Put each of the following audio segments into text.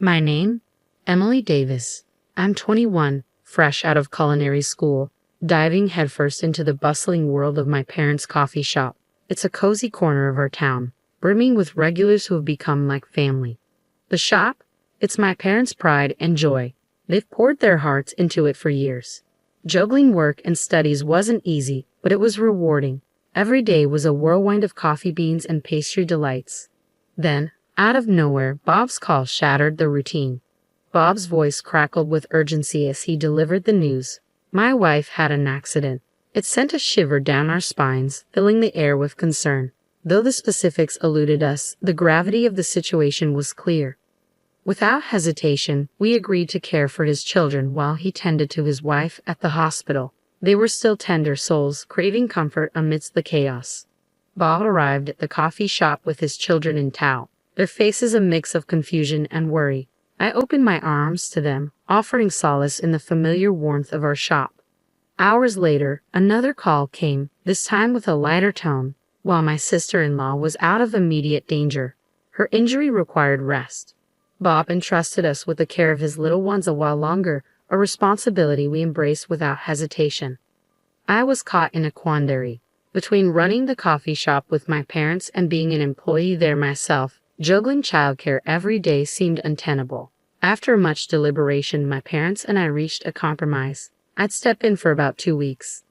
My name? Emily Davis. I'm 21, fresh out of culinary school, diving headfirst into the bustling world of my parents' coffee shop. It's a cozy corner of our town, brimming with regulars who have become like family. The shop? It's my parents' pride and joy. They've poured their hearts into it for years. Juggling work and studies wasn't easy, but it was rewarding. Every day was a whirlwind of coffee beans and pastry delights. Then, out of nowhere, Bob's call shattered the routine. Bob's voice crackled with urgency as he delivered the news. My wife had an accident. It sent a shiver down our spines, filling the air with concern. Though the specifics eluded us, the gravity of the situation was clear. Without hesitation, we agreed to care for his children while he tended to his wife at the hospital. They were still tender souls, craving comfort amidst the chaos. Bob arrived at the coffee shop with his children in tow, their faces a mix of confusion and worry. I opened my arms to them, offering solace in the familiar warmth of our shop. Hours later, another call came, this time with a lighter tone. While my sister-in-law was out of immediate danger, her injury required rest. Bob entrusted us with the care of his little ones a while longer, a responsibility we embraced without hesitation. I was caught in a quandary. Between running the coffee shop with my parents and being an employee there myself, juggling childcare every day seemed untenable. After much deliberation, my parents and I reached a compromise. I'd step in for about 2 weeks.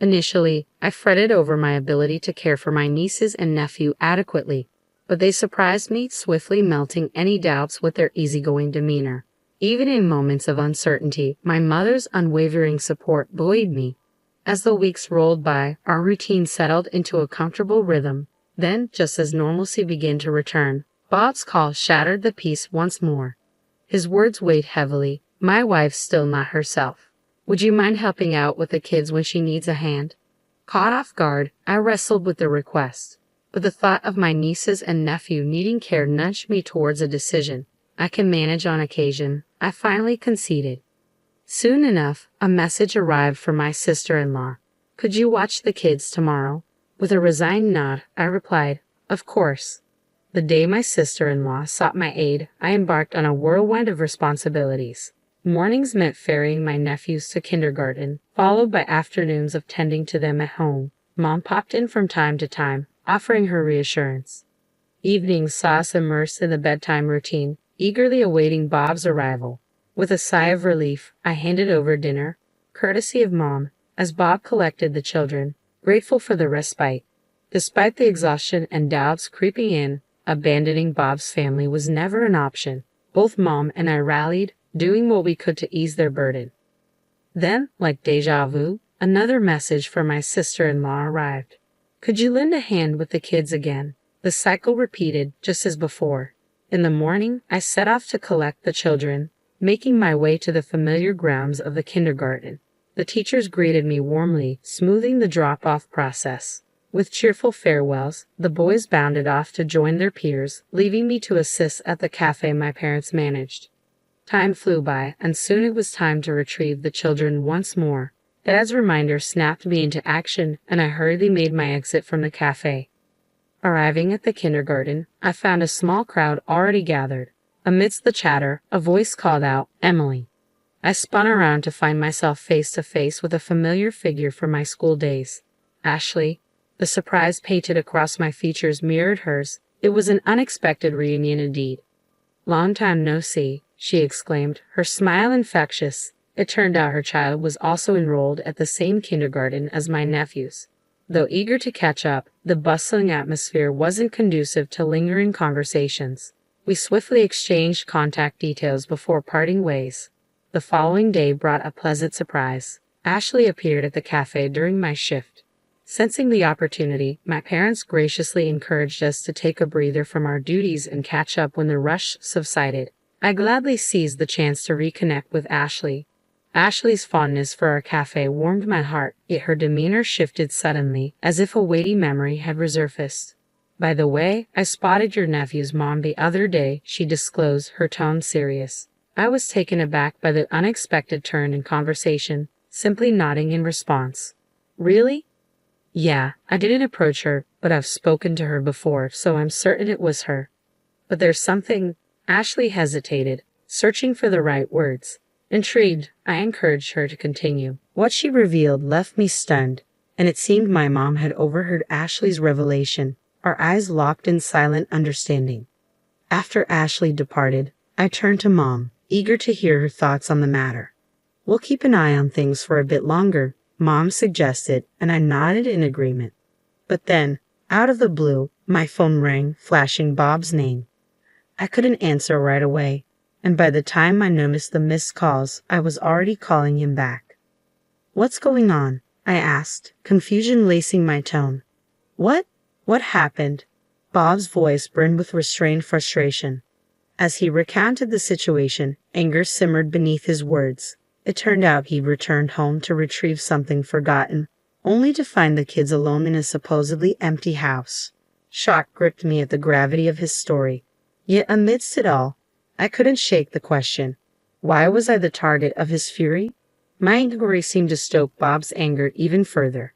Initially, I fretted over my ability to care for my nieces and nephew adequately, but they surprised me, swiftly melting any doubts with their easygoing demeanor. Even in moments of uncertainty, my mother's unwavering support buoyed me. As the weeks rolled by, our routine settled into a comfortable rhythm. Then, just as normalcy began to return, Bob's call shattered the peace once more. His words weighed heavily. My wife's still not herself. Would you mind helping out with the kids when she needs a hand? Caught off guard, I wrestled with the request, but the thought of my nieces and nephew needing care nudged me towards a decision. I can manage on occasion, I finally conceded. Soon enough, a message arrived from my sister-in-law. Could you watch the kids tomorrow? With a resigned nod, I replied, of course. The day my sister-in-law sought my aid, I embarked on a whirlwind of responsibilities. Mornings meant ferrying my nephews to kindergarten, followed by afternoons of tending to them at home. Mom popped in from time to time, offering her reassurance. Evenings saw us immersed in the bedtime routine, eagerly awaiting Bob's arrival. With a sigh of relief, I handed over dinner, courtesy of Mom, as Bob collected the children, grateful for the respite. Despite the exhaustion and doubts creeping in, abandoning Bob's family was never an option. Both Mom and I rallied, doing what we could to ease their burden. Then, like déjà vu, another message from my sister-in-law arrived. Could you lend a hand with the kids again? The cycle repeated, just as before. In the morning, I set off to collect the children, making my way to the familiar grounds of the kindergarten. The teachers greeted me warmly, smoothing the drop-off process. With cheerful farewells, the boys bounded off to join their peers, leaving me to assist at the cafe my parents managed. Time flew by, and soon it was time to retrieve the children once more. Dad's reminder snapped me into action, and I hurriedly made my exit from the cafe. Arriving at the kindergarten, I found a small crowd already gathered. Amidst the chatter, a voice called out, "Emily." I spun around to find myself face to face with a familiar figure from my school days. Ashley. The surprise painted across my features mirrored hers. It was an unexpected reunion indeed. "Long time no see," she exclaimed, her smile infectious. It turned out her child was also enrolled at the same kindergarten as my nephews. Though eager to catch up, the bustling atmosphere wasn't conducive to lingering conversations. We swiftly exchanged contact details before parting ways. The following day brought a pleasant surprise. Ashley appeared at the cafe during my shift. Sensing the opportunity, my parents graciously encouraged us to take a breather from our duties and catch up when the rush subsided. I gladly seized the chance to reconnect with Ashley. Ashley's fondness for our cafe warmed my heart, yet her demeanor shifted suddenly, as if a weighty memory had resurfaced. "By the way, I spotted your nephew's mom the other day," she disclosed, her tone serious. I was taken aback by the unexpected turn in conversation, simply nodding in response. "Really?" "Yeah, I didn't approach her, but I've spoken to her before, so I'm certain it was her." "But there's something—" Ashley hesitated. searching for the right words. Intrigued, I encouraged her to continue. What she revealed left me stunned, and it seemed my mom had overheard Ashley's revelation, our eyes locked in silent understanding. After Ashley departed, I turned to Mom, eager to hear her thoughts on the matter. "We'll keep an eye on things for a bit longer," Mom suggested, and I nodded in agreement. But then, out of the blue, my phone rang, flashing Bob's name. I couldn't answer right away, and by the time I noticed the missed calls, I was already calling him back. "What's going on?" I asked, confusion lacing my tone. What happened?" Bob's voice brimmed with restrained frustration. As he recounted the situation, anger simmered beneath his words. It turned out he'd returned home to retrieve something forgotten, only to find the kids alone in a supposedly empty house. Shock gripped me at the gravity of his story. Yet amidst it all, I couldn't shake the question. Why was I the target of his fury? My inquiry seemed to stoke Bob's anger even further.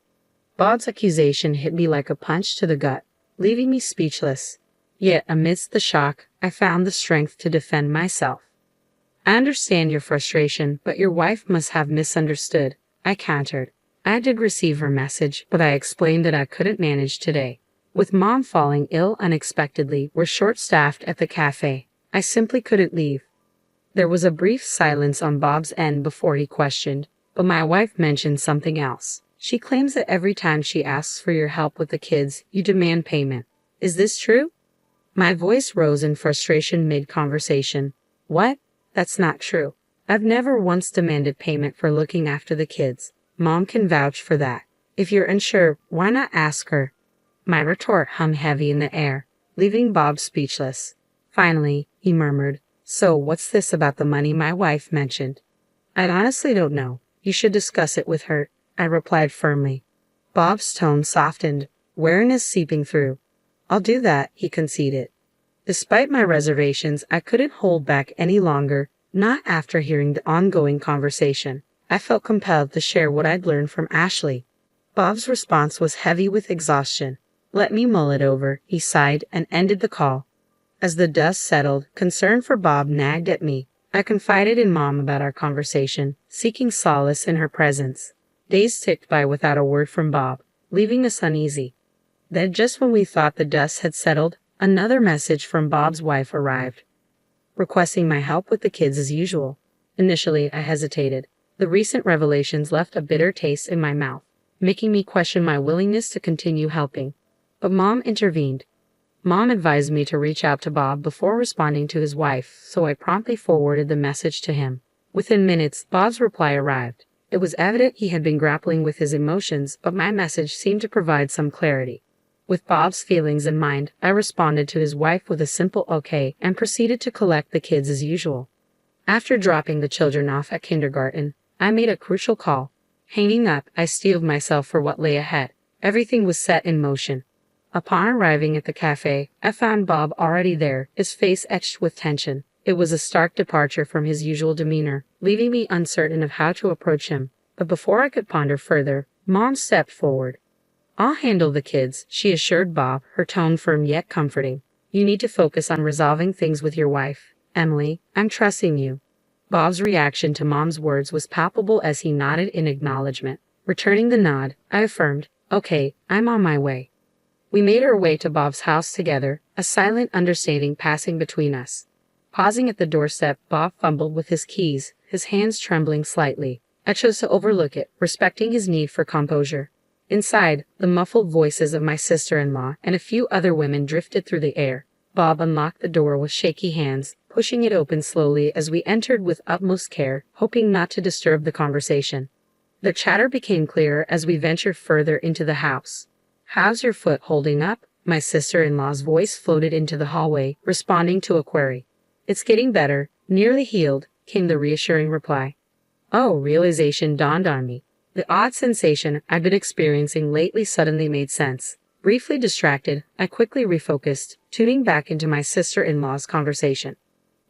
Bob's accusation hit me like a punch to the gut, leaving me speechless. Yet amidst the shock, I found the strength to defend myself. "I understand your frustration, but your wife must have misunderstood," I countered. "I did receive her message, but I explained that I couldn't manage today. With Mom falling ill unexpectedly, we're short-staffed at the cafe. I simply couldn't leave." There was a brief silence on Bob's end before he questioned, but my wife mentioned something else. "She claims that every time she asks for your help with the kids, you demand payment. Is this true?" My voice rose in frustration mid-conversation. "What? That's not true. I've never once demanded payment for looking after the kids. Mom can vouch for that. If you're unsure, why not ask her?" My retort hung heavy in the air, leaving Bob speechless. Finally, he murmured, "So what's this about the money my wife mentioned?" "I honestly don't know. You should discuss it with her," I replied firmly. Bob's tone softened, wariness seeping through. "I'll do that," he conceded. Despite my reservations, I couldn't hold back any longer, not after hearing the ongoing conversation. I felt compelled to share what I'd learned from Ashley. Bob's response was heavy with exhaustion. "Let me mull it over," he sighed and ended the call. As the dust settled, concern for Bob nagged at me. I confided in Mom about our conversation, seeking solace in her presence. Days ticked by without a word from Bob, leaving us uneasy. Then, just when we thought the dust had settled, another message from Bob's wife arrived, requesting my help with the kids as usual. Initially, I hesitated. The recent revelations left a bitter taste in my mouth, making me question my willingness to continue helping. But Mom intervened. Mom advised me to reach out to Bob before responding to his wife, so I promptly forwarded the message to him. Within minutes, Bob's reply arrived. It was evident he had been grappling with his emotions, but my message seemed to provide some clarity. With Bob's feelings in mind, I responded to his wife with a simple okay and proceeded to collect the kids as usual. After dropping the children off at kindergarten, I made a crucial call. Hanging up, I steeled myself for what lay ahead. Everything was set in motion. Upon arriving at the cafe, I found Bob already there, his face etched with tension. It was a stark departure from his usual demeanor, leaving me uncertain of how to approach him. But before I could ponder further, Mom stepped forward. "I'll handle the kids," she assured Bob, her tone firm yet comforting. "You need to focus on resolving things with your wife. Emily, I'm trusting you." Bob's reaction to Mom's words was palpable as he nodded in acknowledgement. Returning the nod, I affirmed, "Okay, I'm on my way." We made our way to Bob's house together, a silent understanding passing between us. Pausing at the doorstep, Bob fumbled with his keys, his hands trembling slightly. I chose to overlook it, respecting his need for composure. Inside, the muffled voices of my sister-in-law and a few other women drifted through the air. Bob unlocked the door with shaky hands, pushing it open slowly as we entered with utmost care, hoping not to disturb the conversation. The chatter became clearer as we ventured further into the house. "How's your foot holding up?" My sister-in-law's voice floated into the hallway, responding to a query. "It's getting better, nearly healed," came the reassuring reply. Oh, realization dawned on me. The odd sensation I'd been experiencing lately suddenly made sense. Briefly distracted, I quickly refocused, tuning back into my sister-in-law's conversation.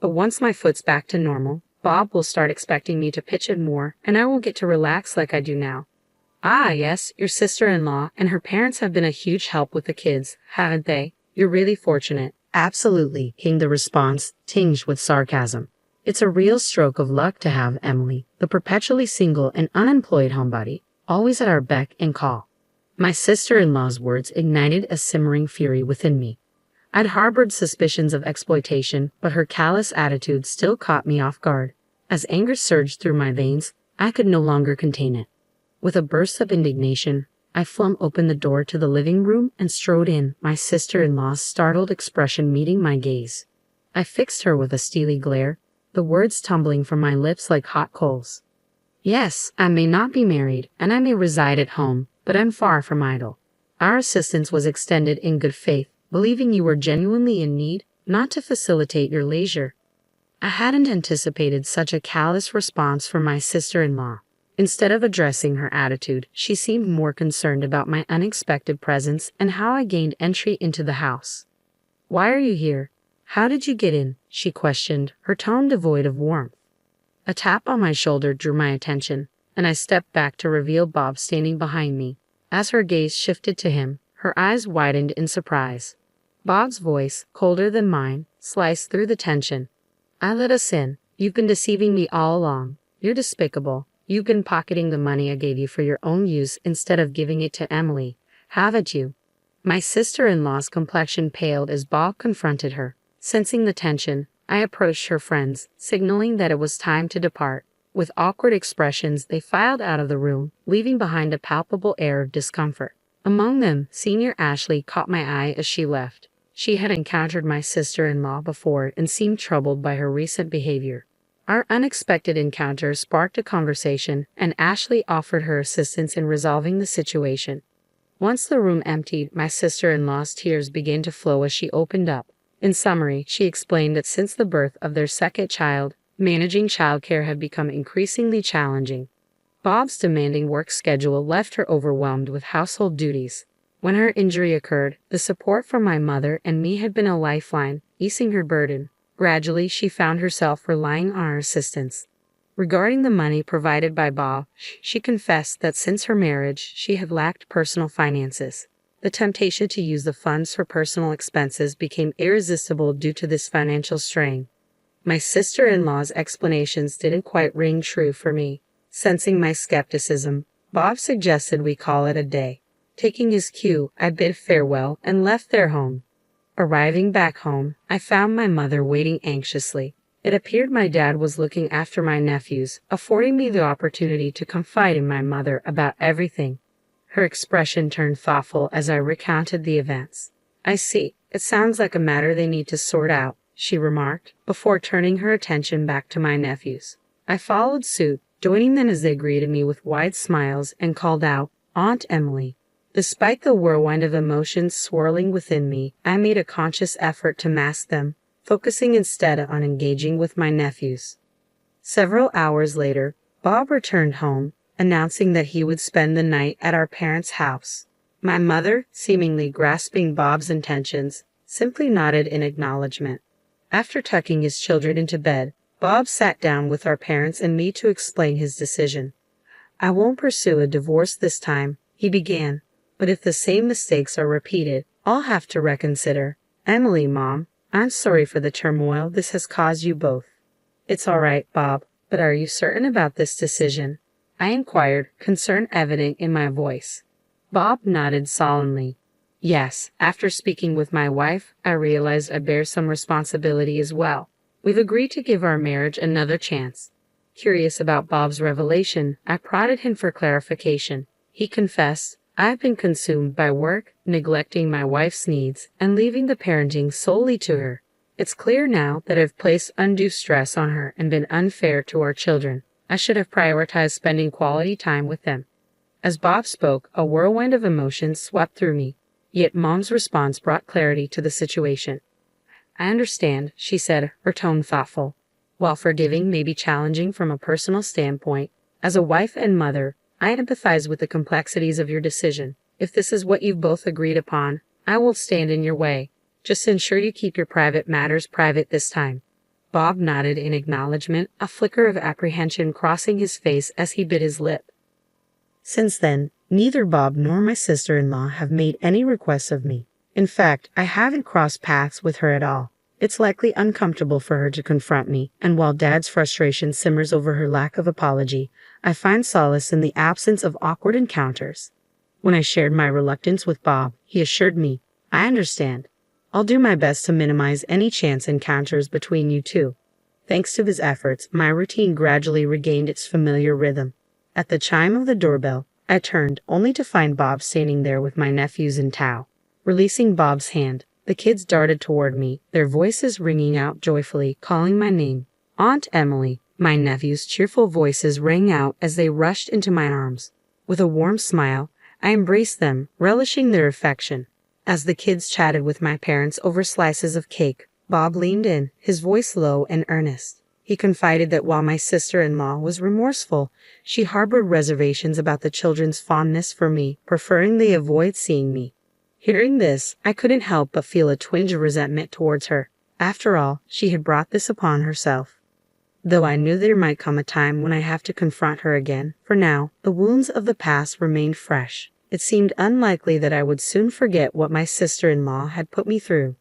"But once my foot's back to normal, Bob will start expecting me to pitch in more, and I won't get to relax like I do now." "Ah, yes, your sister-in-law and her parents have been a huge help with the kids, haven't they? You're really fortunate." "Absolutely," came the response, tinged with sarcasm. It's a real stroke of luck to have Emily, the perpetually single and unemployed homebody, always at our beck and call. My sister-in-law's words ignited a simmering fury within me. I'd harbored suspicions of exploitation, but her callous attitude still caught me off guard. As anger surged through my veins, I could no longer contain it. With a burst of indignation, I flung open the door to the living room and strode in, my sister-in-law's startled expression meeting my gaze. I fixed her with a steely glare, the words tumbling from my lips like hot coals. Yes, I may not be married, and I may reside at home, but I'm far from idle. Our assistance was extended in good faith, believing you were genuinely in need, not to facilitate your leisure. I hadn't anticipated such a callous response from my sister-in-law. Instead of addressing her attitude, she seemed more concerned about my unexpected presence and how I gained entry into the house. "Why are you here? How did you get in?" she questioned, her tone devoid of warmth. A tap on my shoulder drew my attention, and I stepped back to reveal Bob standing behind me. As her gaze shifted to him, her eyes widened in surprise. Bob's voice, colder than mine, sliced through the tension. "I let us in. You've been deceiving me all along. You're despicable. You've been pocketing the money I gave you for your own use instead of giving it to Emily. Haven't you?" My sister-in-law's complexion paled as Bob confronted her. Sensing the tension, I approached her friends, signaling that it was time to depart. With awkward expressions, they filed out of the room, leaving behind a palpable air of discomfort. Among them, Senior Ashley caught my eye as she left. She had encountered my sister-in-law before and seemed troubled by her recent behavior. Our unexpected encounter sparked a conversation, and Ashley offered her assistance in resolving the situation. Once the room emptied, my sister-in-law's tears began to flow as she opened up. In summary, she explained that since the birth of their second child, managing childcare had become increasingly challenging. Bob's demanding work schedule left her overwhelmed with household duties. When her injury occurred, the support from my mother and me had been a lifeline, easing her burden. Gradually, she found herself relying on our assistance. Regarding the money provided by Bob, she confessed that since her marriage, she had lacked personal finances. The temptation to use the funds for personal expenses became irresistible due to this financial strain. My sister-in-law's explanations didn't quite ring true for me. Sensing my skepticism, Bob suggested we call it a day. Taking his cue, I bid farewell and left their home. Arriving back home, I found my mother waiting anxiously. It appeared my dad was looking after my nephews, affording me the opportunity to confide in my mother about everything. Her expression turned thoughtful as I recounted the events. "I see. It sounds like a matter they need to sort out," she remarked, before turning her attention back to my nephews. I followed suit, joining them as they greeted me with wide smiles and called out, "Aunt Emily." Despite the whirlwind of emotions swirling within me, I made a conscious effort to mask them, focusing instead on engaging with my nephews. Several hours later, Bob returned home, announcing that he would spend the night at our parents' house. My mother, seemingly grasping Bob's intentions, simply nodded in acknowledgement. After tucking his children into bed, Bob sat down with our parents and me to explain his decision. "I won't pursue a divorce this time," he began, "but if the same mistakes are repeated, I'll have to reconsider. Emily, Mom, I'm sorry for the turmoil this has caused you both." "It's all right, Bob, but are you certain about this decision?" I inquired, concern evident in my voice. Bob nodded solemnly. "Yes, after speaking with my wife, I realized I bear some responsibility as well. We've agreed to give our marriage another chance." Curious about Bob's revelation, I prodded him for clarification. He confessed, "I've been consumed by work, neglecting my wife's needs, and leaving the parenting solely to her. It's clear now that I've placed undue stress on her and been unfair to our children. I should have prioritized spending quality time with them." As Bob spoke, a whirlwind of emotions swept through me, yet Mom's response brought clarity to the situation. "I understand," she said, her tone thoughtful. "While forgiving may be challenging from a personal standpoint, as a wife and mother, I empathize with the complexities of your decision. If this is what you've both agreed upon, I won't stand in your way. Just ensure you keep your private matters private this time." Bob nodded in acknowledgement, a flicker of apprehension crossing his face as he bit his lip. Since then, neither Bob nor my sister-in-law have made any requests of me. In fact, I haven't crossed paths with her at all. It's likely uncomfortable for her to confront me, and while Dad's frustration simmers over her lack of apology, I find solace in the absence of awkward encounters. When I shared my reluctance with Bob, he assured me, "I understand. I'll do my best to minimize any chance encounters between you two." Thanks to his efforts, my routine gradually regained its familiar rhythm. At the chime of the doorbell, I turned, only to find Bob standing there with my nephews in tow. Releasing Bob's hand, the kids darted toward me, their voices ringing out joyfully, calling my name. "Aunt Emily!" My nephews' cheerful voices rang out as they rushed into my arms. With a warm smile, I embraced them, relishing their affection. As the kids chatted with my parents over slices of cake, Bob leaned in, his voice low and earnest. He confided that while my sister-in-law was remorseful, she harbored reservations about the children's fondness for me, preferring they avoid seeing me. Hearing this, I couldn't help but feel a twinge of resentment towards her. After all, she had brought this upon herself. Though I knew there might come a time when I have to confront her again, for now, the wounds of the past remained fresh. It seemed unlikely that I would soon forget what my sister-in-law had put me through.